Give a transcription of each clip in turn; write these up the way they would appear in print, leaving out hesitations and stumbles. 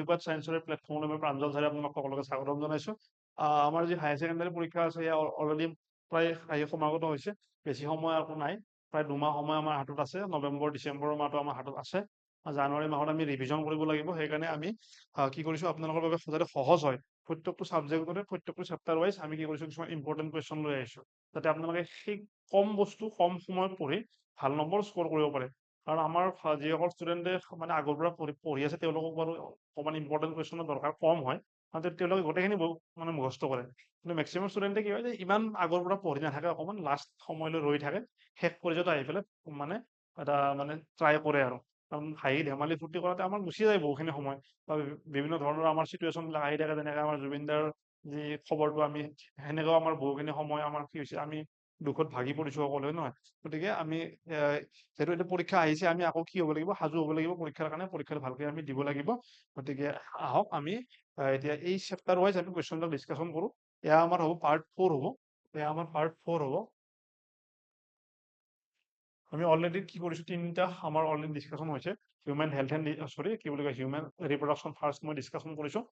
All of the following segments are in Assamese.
এডুকেট সায়েন্সৰ প্লেটফৰ্মৰ পৰা প্ৰাঞ্জল ছাৰে আপোনালোক সকলোকে স্বাগতম জনাইছোঁ। আমাৰ যি হায়াৰ ছেকেণ্ডাৰী পৰীক্ষা আছে সেয়া অলৰেডি প্ৰায় সমাগত হৈছে। বেছি সময় একো নাই, প্ৰায় 2 মাহ সময় আমাৰ হাতত আছে। নৱেম্বৰ ডিচেম্বৰৰ মাহটো আমাৰ হাতত আছে। জানুৱাৰী মাহত আমি ৰিভিজন কৰিব লাগিব। সেইকাৰণে আমি কি কৰিছোঁ, আপোনালোকৰ বাবে যাতে সহজ হয়, প্ৰত্যেকটো ছাবজেক্টতে প্ৰত্যেকটো চেপ্টাৰ ৱাইজ আমি কি কৰিছোঁ, কিছুমান ইম্পৰ্টেণ্ট কুৱেশ্যন লৈ আহিছোঁ, যাতে আপোনালোকে সেই কম বস্তু কম সময়ত পঢ়ি ভাল নম্বৰ স্ক'ৰ কৰিব পাৰে। কাৰণ আমাৰ যিসকল ষ্টুডেণ্টে মানে আগৰ পৰা পঢ়ি আছে, তেওঁলোকক বাৰু অকণমান ইম্পৰ্টেণ্ট কুৱেশ্যনৰ দৰকাৰ কম হয়, তেওঁলোকে গোটেইখিনি মানে মুখস্থ কৰে। কিন্তু মেক্সিমাম ষ্টুডেণ্টে কি হয় যে ইমান আগৰ পৰা পঢ়ি নাথাকে, অকণমান লাষ্ট সময়লৈ ৰৈ থাকে, শেষ পৰ্যায়ত আহি পেলাই মানে এটা মানে ট্ৰাই কৰে আৰু। কাৰণ হাঁহি ধেমালি ফূৰ্তি কৰাতে আমাৰ গুচি যায় বহুখিনি সময়, বা বিভিন্ন ধৰণৰ আমাৰ চিটুৱেশ্যনবিলাক আহি থাকে। যেনেকৈ আমাৰ জুবিনদাৰ যি খবৰটো আমি সেনেকুৱাও আমাৰ বহুখিনি সময় আমাৰ কি হৈছে, আমি দুখত ভাগি পৰিছোঁ সকলোৱে নহয়। গতিকে আমি যিহেতু এতিয়া পৰীক্ষা আহিছে, আমি আকৌ কি হ'ব লাগিব, সাজু হ'ব লাগিব পৰীক্ষাৰ কাৰণে। পৰীক্ষাত ভালকৈ আমি দিব লাগিব। গতিকে আহক আমি এতিয়া এই চেপ্টাৰ ৱাইজ আমি কুৱেশ্যনবিলাক ডিছকাশ্যন কৰোঁ। এয়া আমাৰ হ'ব পাৰ্ট 4 হ'ব। হ'ব। আমি অলৰেডি কি কৰিছোঁ, 3টা আমাৰ অলৰেডি ডিছকাশ্যন হৈছে। হিউমেন হেল্থ এণ্ড কি বুলি কয়, হিউমেন ৰিপ্ৰডাকশ্যন ফাৰ্ষ্ট মই ডিছকাশ্যন কৰিছোঁ।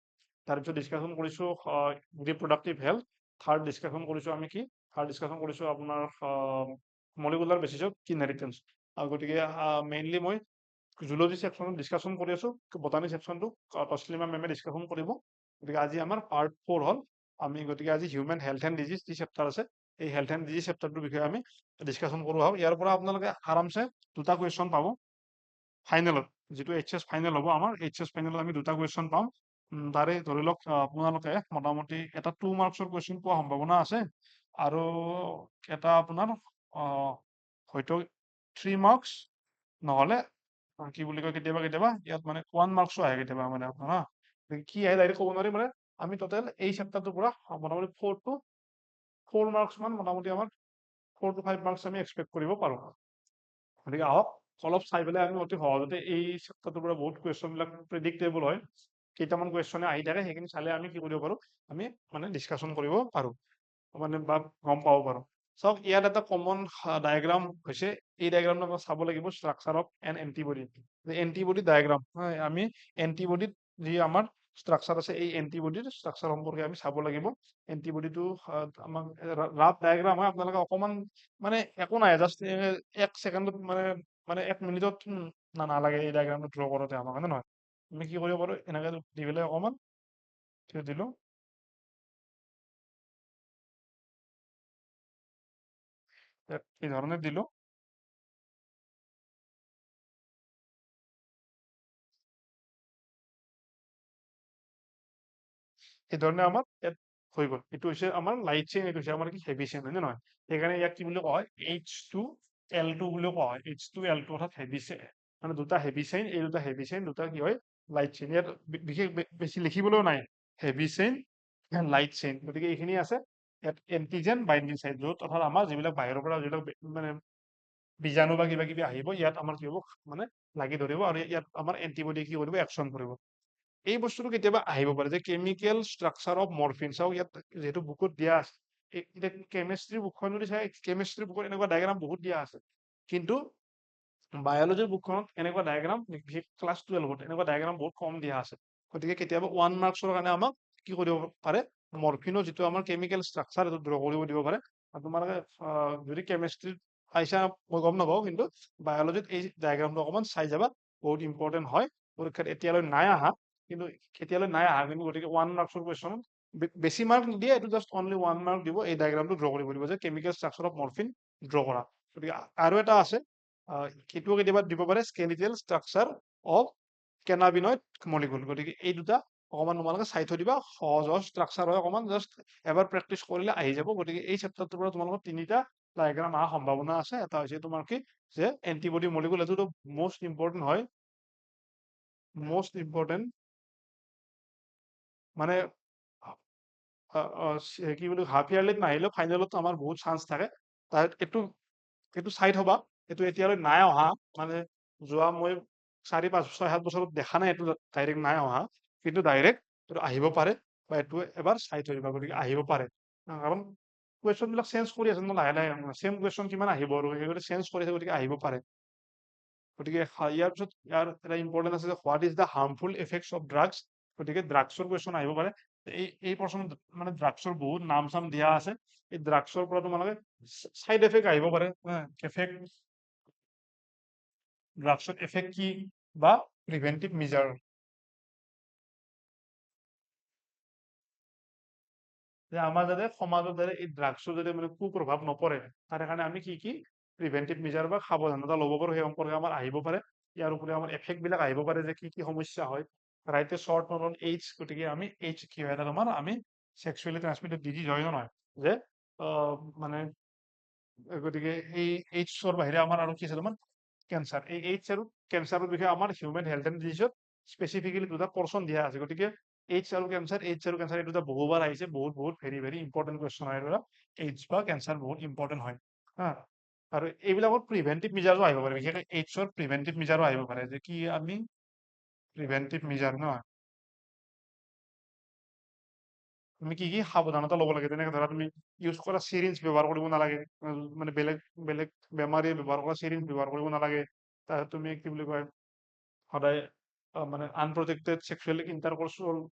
তাৰপিছত ডিছকাশ্যন কৰিছোঁ ৰিপ্ৰডাক্টিভ হেল্থ। থাৰ্ড ডিছকাশ্যন কৰিছোঁ আপোনাৰ মলিকুলাৰ বেচিছত ইনহেৰিটেঞ্চ। গতিকে মেইনলি মই জুলজি ছেকশ্যনত ডিছকাশ্যন কৰি আছোঁ। বটানী ছেকশ্যনটো তছলিমা মেমে ডিছকাশ্যন কৰিব। গতিকে আজি আমাৰ পাৰ্ট 4 হ'ল। গতিকে আজি হিউমেন হেল্থ এণ্ড ডিজিজ যি চেপ্টাৰ আছে, এই হেল্থ এণ্ড ডিজিজ চেপ্টাৰটোৰ বিষয়ে আমি ডিছকাশ্যন কৰোঁ আহক। ইয়াৰ পৰা আপোনালোকে আৰামছে 2টা কুৱেশ্যন পাব ফাইনেলত, যিটো HS ফাইনেল হ'ব আমাৰ। HS ফাইনেলত আমি 2টা কুৱেশ্যন পাম। তাৰে ধৰি লওক আপোনালোকে মোটামুটি এটা 2 মাৰ্কছৰ কুৱেশ্যন পোৱাৰ সম্ভাৱনা আছে, আৰু এটা আপোনাৰ হয়তো 3 মাৰ্কছ, নহ'লে কি বুলি কয়, কেতিয়াবা ইয়াত মানে 1 মাৰ্কছো আহে কেতিয়াবা মানে আপোনাৰ কি আহে ডাইৰেক্ট ক'ব নোৱাৰি। মানে আমি টোটেল এই চেপ্টাৰটোৰ পৰা মোটামুটি 4 মাৰ্কছ মান, মোটামুটি আমাৰ 4 to 5 মাৰ্কছ আমি এক্সপেক্ট কৰিব পাৰোঁ। গতিকে আহক অলপ চাই পেলাই আমি অতি সহজতে এই চেপ্টাৰটোৰ পৰা বহুত কুৱেশ্যনবিলাক প্ৰেডিক্টেবল হয়, কেইটামান কুৱেশ্যনে আহি থাকে, সেইখিনি চালে আমি কি কৰিব পাৰোঁ, আমি মানে ডিছকাশ্যন কৰিব পাৰোঁ, মানে বা গম পাব পাৰোঁ। চাওক, ইয়াত এটা কমন ডায়েগ্ৰাম হৈছে। এই ডায়েগ্ৰামটো আমি চাব লাগিব, structure of N antibody. Antibody diagram, আমি এণ্টিবডিত যি আমাৰ ষ্ট্ৰাকচাৰ আছে, এই এণ্টিবডিৰ ষ্ট্ৰাকচাৰ সম্পৰ্কে আমি চাব লাগিব। এণ্টিবডিটো আমাক ৰাফ ডায়েগ্ৰাম হয়, আপোনালোকে অকণমান মানে একো নাই, জাষ্ট 1 ছেকেণ্ডত মানে 1 মিনিটত নালাগে এই ডায়েগ্ৰামটো ড্ৰ কৰোঁতে আমাক, হয়নে নহয়? আমি কি কৰিব পাৰোঁ, এনেকৈ দি পেলাই অকণমান দিলোঁ, এই ধৰণে দিলোঁ। এই ধৰণে আমাৰ ইয়াত হৈ গ'ল। এইটো হৈছে আমাৰ লাইট চেইন, এইটো হৈছে আমাৰ কি হেভি চেইন, হয়নে নহয়? সেইকাৰণে ইয়াক কি বুলি কোৱা হয়, H2L2 বুলিও কোৱা হয়। H2L2 অৰ্থাৎ হেভি চেইন, মানে 2টা হেভি চেইন। এই 2টা হেভি চেইন, 2টা কি হয়, লাইট চেইন। ইয়াত বিশেষ বেছি লিখিবলৈও নাই, heavy chain and light chain. গতিকে এইখিনি আছে। ইয়াত এণ্টিজেন বাইণ্ডিং চাইট, য'ত অৰ্থাৎ আমাৰ যিবিলাক বাহিৰৰ পৰা যিবিলাক মানে বীজাণু বা কিবা কিবি আহিব, ইয়াত আমাৰ কি হ'ব, মানে লাগি ধৰিব, আৰু ইয়াত আমাৰ এণ্টিবডি কি কৰিব, একশ্যন কৰিব। এই বস্তুটো কেতিয়াবা আহিব পাৰে যে কেমিকেল ষ্ট্ৰাকচাৰ অফ মৰফিন। চাওক, ইয়াত যিহেতু বুকত দিয়া আছে, এতিয়া কেমেষ্ট্ৰি বুকখন যদি চাই, কেমেষ্ট্ৰি বুকত এনেকুৱা ডায়েগ্ৰাম বহুত দিয়া আছে, কিন্তু বায়'লজিৰ বুকখনত এনেকুৱা ডায়েগ্ৰাম, বিশেষ ক্লাছ 12ত এনেকুৱা ডায়েগ্ৰাম বহুত কম দিয়া আছে। গতিকে কেতিয়াবা 1 মাৰ্কছৰ কাৰণে আমাক কি কৰিব পাৰে, মৰফিনৰ যিটো আমাৰ কেমিকেল ষ্ট্ৰাকচাৰ, এইটো ড্ৰ কৰিব দিব পাৰে। তোমালোকে যদি কেমেষ্ট্ৰিত পাইছা মই গম নাপাওঁ, কিন্তু বায়'লজিত এই ডায়েগ্ৰামটো অকণমান চাই যাবা, বহুত ইম্পৰ্টেণ্ট হয়। পৰীক্ষাত এতিয়ালৈ নাই অহা, কিন্তু গতিকে 1 মাৰ্কছৰ কুৱেশ্যন বেছি মাৰ্ক নিদিয়ে, এইটো জাষ্ট অনলি 1 মাৰ্ক দিব। এই ডায়েগ্ৰামটো ড্ৰ কৰিব দিব যে chemical structure of morphine draw কৰা। গতিকে আৰু এটা আছে, সেইটোও কেতিয়াবা দিব পাৰে, স্কেলিটেল ষ্ট্ৰাকচাৰ অফ কেনাবিনইড মলিকুল। গতিকে এই 2টা অকণমান তোমালোকে চাই থৈ দিবা, সহজ ষ্ট্ৰাকচাৰ হয়, অকণমান জাষ্ট এবাৰ প্ৰেক্টিচ কৰিলে আহি যাব। গতিকে এই চেপ্টাৰটোৰ পৰা তোমালোকৰ 3টা ডায়েগ্ৰাম অহাৰ সম্ভাৱনা আছে। এটা হৈছে তোমাৰ কি, যে এণ্টিবডি মলিকুল, এইটোতো মোষ্ট ইম্পৰ্টেণ্ট হয়, মোষ্ট ইম্পৰ্টেণ্ট মানে কি বুলি, হাফ ইয়াৰলিত নাহিলেও ফাইনেলত আমাৰ বহুত চান্স থাকে। তাৰ এইটো চাই থবা। এইটো এতিয়ালৈ নাই অহা, মানে যোৱা মই 4, 5, 6, 7 বছৰত দেখা নাই এইটো ডাইৰেক্ট নাই অহা, কিন্তু ডাইৰেক্ট এইটো আহিব পাৰে, বা এইটো এবাৰ চাই থৈ দিবা। গতিকে আহিব পাৰে, কাৰণ কুৱেশ্যনবিলাক চেঞ্জ কৰি আছে ন, লাহে লাহে চেম কুৱেশ্যন কিমান আহিব, আৰু সেইগতে চেঞ্জ কৰি আছে, গতিকে আহিব পাৰে। গতিকে ইয়াৰ পিছত ইয়াৰ এটা ইম্পৰ্টেণ্ট আছে যে what is the harmful effects of drugs গতিকে ড্ৰাগছৰ কুৱেশ্যন আহিব পাৰে। এই প্ৰশ্নত মানে ড্ৰাগছৰ বহুত নাম চাম দিয়া আছে। এই ড্ৰাগছৰ পৰা তোমালোকে চাইড এফেক্ট আহিব পাৰে, এফেক্ট ড্ৰাগছৰ এফেক্ট কি বা প্ৰিভেন্টিভ মেজাৰ। যে আমাৰ যাতে সমাজত যাতে এই ড্ৰাগছৰ যাতে মানে কুপ্ৰভাৱ নপৰে তাৰ কাৰণে আমি কি কি প্ৰিভেন্টিভ মেজাৰ বা সাৱধানতা ল'ব পাৰো সেই সম্পৰ্কে আমাৰ আহিব পাৰে। ইয়াৰ উপৰি আমাৰ এফেক্ট বিলাক আহিব পাৰে যে কি কি সমস্যা হয়। ৰাইটে শ্বৰ্ট নন এইডছ, গতিকে আমি এইডছ কি হয় তোমাৰ আমি চেক্সুৱেলি ট্ৰান্সমিটেড ডিজিজ হয় নে নহয়, যে মানে গতিকে এই এইডছৰ বাহিৰে আমাৰ আৰু কি আছে তোমাৰ কেঞ্চাৰ। এই এইডছ আৰু কেঞ্চাৰৰ বিষয়ে আমাৰ হিউমেন হেল্থ এণ্ড ডিজিজত স্পেচিফিকেলি দুটা পৰ্চন দিয়া আছে। গতিকে এইডছ আৰু কেঞ্চাৰ এই দুটা বহুবাৰ আহিছে, বহুত ভেৰি ভেৰি ইম্পৰ্টেণ্ট কুৱেশ্যন হয় এইবিলাক। এইডছ বা কেঞ্চাৰ বহুত ইম্পৰ্টেণ্ট হয় হা। আৰু এইবিলাকৰ প্ৰিভেন্টিভ মেজাৰো আহিব পাৰে, বিশেষকৈ এইডছৰ প্ৰিভেন্টিভ মেজাৰো আহিব পাৰে, যে কি আমি প্ৰিভেন্টিভ মেজাৰ ন তুমি কি কি সাৱধানতা ল'ব লাগে। যেনেকে ধৰা তুমি ইউজ কৰা চিৰিঞ্জ ব্যৱহাৰ কৰিব নালাগে, মানে বেলেগ বেলেগ বেমাৰীয়ে ব্যৱহাৰ কৰা চিৰিঞ্জ ব্যৱহাৰ কৰিব নালাগে। তাৰপিছত তুমি কি বুলি কয় সদায় মানে আনপ্ৰটেক্টেড চেক্সুৱেল ইণ্টাৰক'ৰ্চ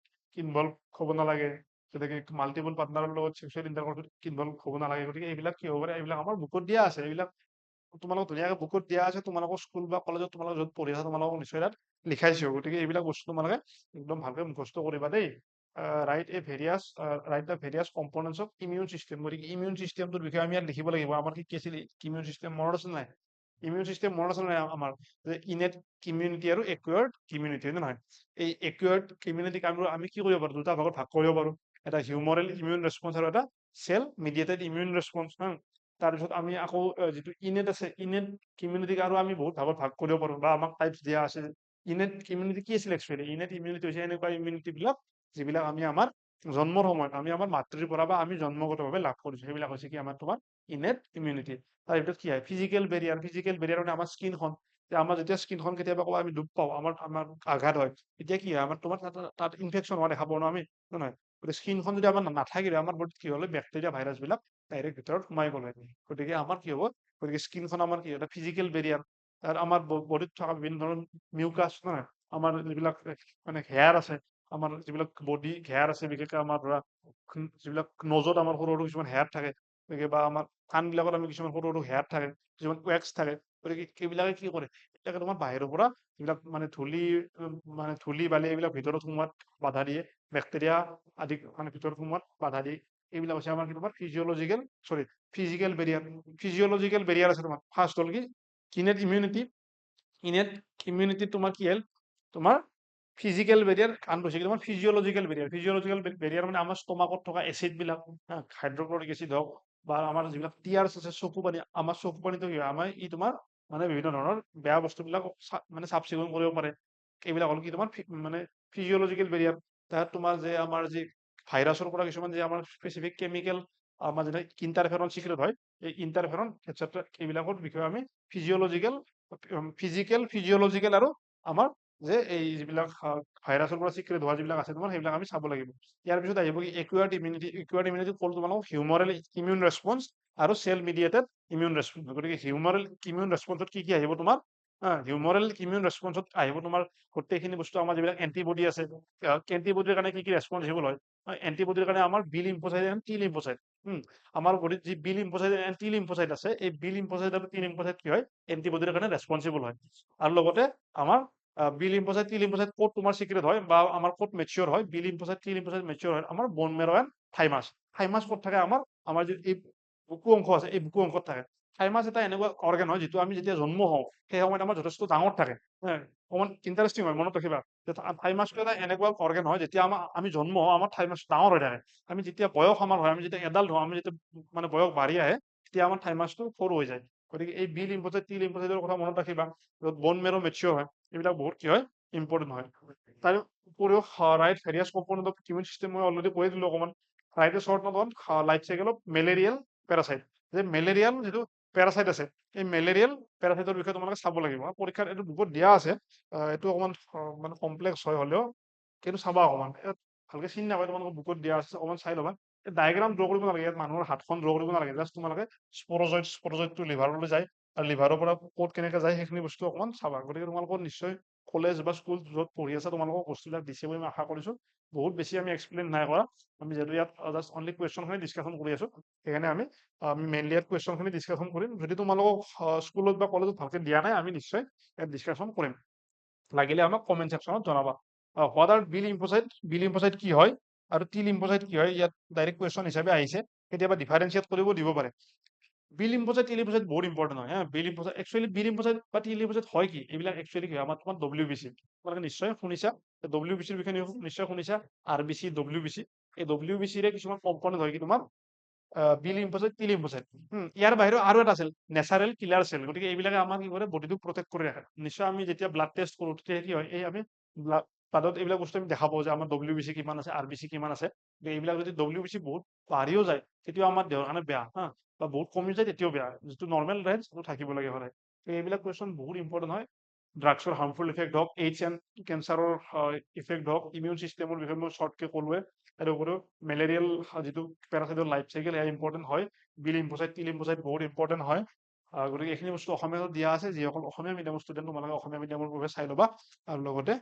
ইনভল্ভ হ'ব নালাগে, যেনেকে মাল্টিপল পাৰ্টনাৰৰ লগত চেক্সুৱেল ইণ্টাৰক'ৰ্চত ইনভল্ভ হ'ব নালাগে। গতিকে এইবিলাক কি হ'ব পাৰে, এইবিলাক আমাৰ বুকত দিয়া আছে। এইবিলাক তোমালোকক ধুনীয়াকে বুকত দিয়া আছে, তোমালোকৰ স্কুল বা কলেজত তোমালোকে য'ত পঢ়ি আছা তোমালোকক নিশ্চয় তাত লিখাইছেও। গতিকে এইবিলাক বস্তু তোমালোকে একদম ভালকে মুখস্থ কৰিবা দেই। Right the various components of immune system. গতিকে ইমিউন চিষ্টেমটোৰ বিষয়ে আমি ইয়াত লিখিব লাগিব। আমাৰ কি আছিল ইমিউন চিষ্টেম মনত আছে নাই? ইমিউন চিষ্টেম মনত আছে নাই আমাৰ, যে ইনেট ইমিউনিটি আৰু একুৱাৰ্ড ইমিউনিটি, হয় নে নহয়? এই একুৱাৰ্ড ইমিউনিটিক আমি কি কৰিব পাৰো, দুটা ভাগত ভাগ কৰিব পাৰো। এটা হিউমৰেল ইমিউন ৰেছপন্স আৰু এটা চেল মিডিয়েটেড ইমিউন ৰেছপন্স। তাৰপিছত আমি আকৌ যিটো ইনেট আছে, ইনেট ইমিউনিটিক আৰু আমি বহুত ভাগত ভাগ কৰিব পাৰো, বা আমাক টাইপছ দিয়া আছে। ইনেট ইমিউনিটি কি আছিল একচুৱেলি? ইনেট ইমিউনিটি হৈছে এনেকুৱা ইমিউনিটি বিলাক যিবিলাক আমি আমাৰ জন্মৰ সময়ত আমি আমাৰ মাতৃৰ পৰা বা আমি জন্মগতভাৱে লাভ কৰিছো। সেইবিলাক হৈছে কি আমাৰ তোমাৰ ইনেট ইমিউনিটি। তাৰ ভিতৰত কি হয় ফিজিকেল বেৰিয়াৰ। ফিজিকেল বেৰিয়াৰ মানে আমাৰ স্কিনখন, আমাৰ যেতিয়া স্কিনখন কেতিয়াবা ক'ৰবাত আমি দুখ পাওঁ, আমাৰ আঘাত হয়, তেতিয়া কি হয় আমাৰ তোমাৰ তাত ইনফেকশ্যন হোৱা দেখা পাওঁ ন আমি, নহয়? গতিকে স্কিনখন যদি আমাৰ নাথাকিলে আমাৰ বডিত কি হ'লে বেক্টেৰিয়া ভাইৰাছ বিলাক ডাইৰেক্ট ভিতৰত সোমাই গ'লে, গতিকে আমাৰ কি হ'ব, গতিকে স্কিনখন আমাৰ কি এটা ফিজিকেল বেৰিয়াৰ। তাৰ আমাৰ বডিত থকা বিভিন্ন ধৰণৰ মিউকাছ, নহয় আমাৰ যিবিলাক মানে হেয়াৰ আছে, আমাৰ যিবিলাক বডি হেয়াৰ আছে, বিশেষকৈ আমাৰ ধৰা যিবিলাক নজত আমাৰ সৰু সৰু কিছুমান হেয়াৰ থাকে, গতিকে বা আমাৰ কাণ বিলাকত আমি কিছুমান সৰু সৰু হেয়াৰ থাকে, কিছুমান ৱেক্স থাকে। গতিকে সেইবিলাকে কি কৰে, এইবিলাকে তোমাৰ বাহিৰৰ পৰা যিবিলাক মানে ধূলি বালি এইবিলাক ভিতৰত সোমোৱাত বাধা দিয়ে, বেক্টেৰিয়া আদি মানে ভিতৰত সোমোৱাত বাধা দিয়ে। এইবিলাক হৈছে আমাৰ কি তোমাৰ ফিজিকেল বেৰিয়াৰ। ফিজিঅলজিকেল বেৰিয়াৰ আছে তোমাৰ। ফাৰ্ষ্ট হ'ল কি ইনেট ইমিউনিটি। ইনেট ইমিউনিটি তোমাৰ কি হ'ল, তোমাৰ ফিজিকেল বেৰিয়াৰ। আনটো হৈছে তোমাৰ ফিজিঅলজিকেল বেৰিয়াৰ। ফিজিঅলজিকেল বেৰিয়াৰ মানে আমাৰ ষ্টমাকত থকা এচিড বিলাক, হাইড্ৰক্লৰিক এচিড হওক বা আমাৰ যিবিলাক টিয়াৰ্ছ আছে, চকু পানী, আমাৰ চকু পানীটো কি হয়, আমাৰ ই তোমাৰ মানে বিভিন্ন ধৰণৰ বেয়া বস্তুবিলাক মানে চাফ চিকুণ কৰিব পাৰে। এইবিলাক হ'ল কি তোমাৰ মানে ফিজিঅলজিকেল বেৰিয়াৰ। তাত তোমাৰ যে আমাৰ যি ভাইৰাছৰ পৰা কিছুমান যে আমাৰ স্পেচিফিক কেমিকেল আমাৰ যেনে ইণ্টাৰফেৰন চিক্ৰেট হয়, এই ইণ্টাৰফেৰন এটচেট্ৰা এইবিলাকৰ বিষয়ে আমি ফিজিঅলজিকেল আৰু আমাৰ যে এই যিবিলাক ভাইৰাছৰ পৰা চিক্ৰেট হোৱা যিবিলাক আছে তোমাৰ সেইবিলাক আমি চাব লাগিব। ইয়াৰ পিছত আহিব কি একুৱাৰ্ড ইমিউনিটি। একুৱাৰ্ড ইমিউনিটি ক'ল তোমালোকক হিউমৰেল ইমিউন ৰেছপন্স আৰু চেল মিডিয়েটেড ইমিউন ৰেছপন্স। গতিকে হিউমৰেল ইমিউন ৰেছপন্সত কি কি আহিব তোমাৰ, হিউমৰেল ইমিউন ৰেছপন্সত আহিব তোমাৰ গোটেইখিনি বস্তু। আমাৰ যিবিলাক এণ্টিবডি আছে, এণ্টিবডিৰ কাৰণে কি কি ৰেছপন্সিবল হয়, এণ্টিবডিৰ কাৰণে আমাৰ B lymphocyte and T lymphocyte. আমাৰ বডিত যি B lymphocyte and T lymphocyte আছে, এই বি লিম্ফোচাইট আৰু টি লিম্ফোচাইট কি হয় এণ্টিবডিৰ কাৰণে ৰেছপন্সিবল হয়। আৰু লগতে আমাৰ বি লিম্ফোচাইট টি লিম্ফোচাইট ক'ত তোমাৰ চিক্ৰেট হয় বা আমাৰ ক'ত মেচিয়ৰ হয়, B lymphocyte T lymphocyte mature হয় আমাৰ বন মেৰ এণ্ড থাইমাছ। থাইমাছ ক'ত থাকে, আমাৰ যি এই বুকু অংশ আছে, এই বুকু অংশত থাকে। থাইমাছ এটা এনেকুৱা অৰ্গেন হয় যিটো আমি যেতিয়া জন্ম হওঁ সেই সময়ত আমাৰ যথেষ্ট ডাঙৰ থাকে। অকমান ইণ্টাৰেষ্টিং হয়, মনত ৰাখিবা যে থাইমাছটো এটা এনেকুৱা অৰ্গেন হয় যেতিয়া আমি জন্ম হওঁ আমাৰ থাইমাছ ডাঙৰ হৈ থাকে। আমি যেতিয়া বয়স আমাৰ হয়, আমি যেতিয়া এডাল্ট হওঁ, আমি যেতিয়া মানে বয়স বাঢ়ি আহে, তেতিয়া আমাৰ থাইমাছটো সৰু হৈ যায়। গতিকে এই বি লিম্ফোচাইট টি লিম্ফোচাইটৰ কথা মনত ৰাখিবা। য'ত বন মেৰ মেচিয়ৰ হয়, এইবিলাক বহুত কি হয় ইম্পৰ্টেণ্ট হয়। তাৰ উপৰিও write various component of immune system মই অলৰেডি কৈ দিলোঁ অকণমান। Write short note life cycle of malarial parasite. যে মেলেৰিয়াল যিটো পেৰাচাইট আছে, এই মেলেৰিয়েল পেৰাচাইটৰ বিষয়ে তোমালোকে চাব লাগিব। পৰীক্ষাত এইটো বুকত দিয়া আছে, এইটো অকণমান মানে কমপ্লেক্স হয় হ'লেও কিন্তু চাবা অকণমান, ভালকে চিনি নাপায় তোমালোকৰ বুকত দিয়া আছে, অকণমান চাই ল'বা। ডায়েগ্ৰাম ড্ৰ কৰিব নালাগে, ইয়াত মানুহৰ হাতখন ড্ৰ কৰিব নালাগে, জাষ্ট তোমালোকে স্পৰজয়টো লিভাৰলৈ যায় আৰু লিভাৰৰ পৰা ক'ত কেনেকে যায় সেইখিনি বস্তু অকণমান চাবা। গতিকে তোমালোকৰ নিশ্চয় কলেজ বা স্কুল য'ত পঢ়ি আছা তোমালোকক বস্তুবিলাক দিছে বুলি মই আশা কৰিছোঁ। বহুত বেছি আমি এক্সপ্লেইন নাই কৰা। আমি যিহেতু ইয়াত জাষ্ট অনলি কুৱেশ্যনখিনি ডিছকাশ্যন কৰি আছোঁ, সেইকাৰণে আমি মেইনলি ইয়াত কুৱেশ্যনখিনি ডিছকাশ্যন কৰিম। যদি তোমালোকক স্কুলত বা কলেজত ভালকৈ দিয়া নাই, আমি নিশ্চয় ইয়াত ডিছকাশ্যন কৰিম। লাগিলে আমাক কমেণ্ট ছেকশ্যনত জনাবা। What are B lymphocyte, B lymphocyte কি হয় আৰু টি লিম্ফোচাইট কি হয়, ইয়াত ডাইৰেক্ট কুৱেশ্যন হিচাপে আহিছে। কেতিয়াবা ডিফাৰেঞ্চিয়েট কৰিব দিব পাৰে। বি লিম্ফোচাইট, টি লিম্ফোচাইট বহুত ইম্পৰ্টেণ্ট হয়। B lymphocyte actually B lymphocyte বা টি লিম্ফোচাইট হয় কি, এইবিলাক একচুৱেলি কি হয়, আমাৰ তোমাৰ WBC তোমালোকে নিশ্চয় শুনিছা। WBCৰ বিষয়ে নিশ্চয় শুনিছা। RBC, WBC, এই WBCৰে কিছুমান কম্পনেণ্ট হয় কি তোমাৰ বি লিম্ফোচাইট, টি লিম্ফোচাইট। ইয়াৰ বাহিৰেও আৰু এটা আছিল নেচাৰেল কিলাৰ চেল। গতিকে এইবিলাকে আমাৰ কি কৰে, বডিটোক প্ৰটেক্ট কৰি ৰাখে। নিশ্চয় আমি যেতিয়া ব্লাড টেষ্ট কৰো তেতিয়া কি হয়, এই আমি ব্লাডত এইবিলাক বস্তু আমি দেখা পাওঁ যে আমাৰ WBC কিমান আছে, RBC কিমান আছে। এইবিলাক যদি WBC বহুত বাঢ়িও যায় তেতিয়াও আমাৰ দেহৰ কাৰণে বেয়া বা বহুত কমি যায় তেতিয়াও বেয়া। যিটো নৰ্মেল ৰেঞ্জ সেইটো থাকিব লাগে সদায়। এইবিলাক কুৱেশ্যন বহুত ইম্পৰ্টেণ্ট হয়। ড্ৰাগছৰ হাৰ্মফুল ইফেক্ট হওক, এইডছ এণ্ড কেঞ্চাৰৰ ইফেক্ট হওক, ইমিউন চিষ্টেমৰ বিষয়ে মই শ্বৰ্টকে ক'লোৱে। তাৰ উপৰিও মেলেৰিয়েল যিটো পেৰাচাইটৰ লাইফ চাইকেল এয়া ইম্পৰ্টেণ্ট হয়। বি লিম্ফোচাইট, টি লিম্ফোচাইট বহুত ইম্পৰ্টেণ্ট হয়। গতিকে এইখিনি বস্তু অসমীয়াত দিয়া আছে। যিসকল অসমীয়া মিডিয়ামৰ ষ্টুডেণ্ট তোমালোকে অসমীয়া মিডিয়ামৰ বাবে চাই ল'বা। আৰু লগতে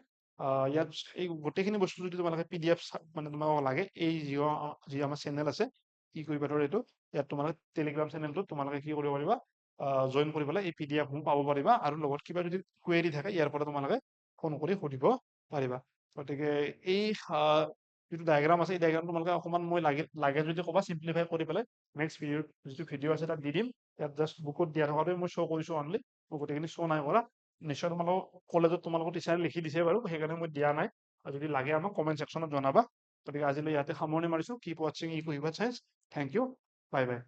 ইয়াত এই গোটেইখিনি বস্তু যদি তোমালোকে PDF মানে তোমালোকক লাগে, এই যি আমাৰ চেনেল আছে কি কৰিবা ধৰ এইটো, ইয়াত তোমালোকে টেলিগ্ৰাম চেনেলটোত তোমালোকে কি কৰিব পাৰিবা, জইন কৰি পেলাই এই PDF সমূহ পাব পাৰিবা। আৰু লগত কিবা যদি কুৱেৰি থাকে ইয়াৰ পৰা তোমালোকে ফোন কৰি সুধিব পাৰিবা। গতিকে এই যিটো ডায়েগ্ৰাম আছে, এই ডায়েগ্ৰামটো তোমালোকে অকণমান মই লাগে যদি ক'বা, চিম্প্লিফাই কৰি পেলাই নেক্সট যিটো ভিডিঅ' আছে তাত দি দিম। ইয়াত জাষ্ট বুকত দিয়া থকাটোৱে মই শ্ব' কৰিছোঁ অনলি, মই গোটেইখিনি শ্ব' নাই কৰা। নিশ্চয় তোমালোকক কলেজত তোমালোকৰ টিচাৰে লিখি দিছে বাৰু, সেইকাৰণে মই দিয়া নাই। আৰু যদি লাগে আমাক কমেণ্ট ছেকশ্যনত জনাবা। গতিকে আজিলৈ ইয়াতে সামৰণি মাৰিছোঁ। কিপ ৱাটচিং Eco Human Science. Thank you, bye by.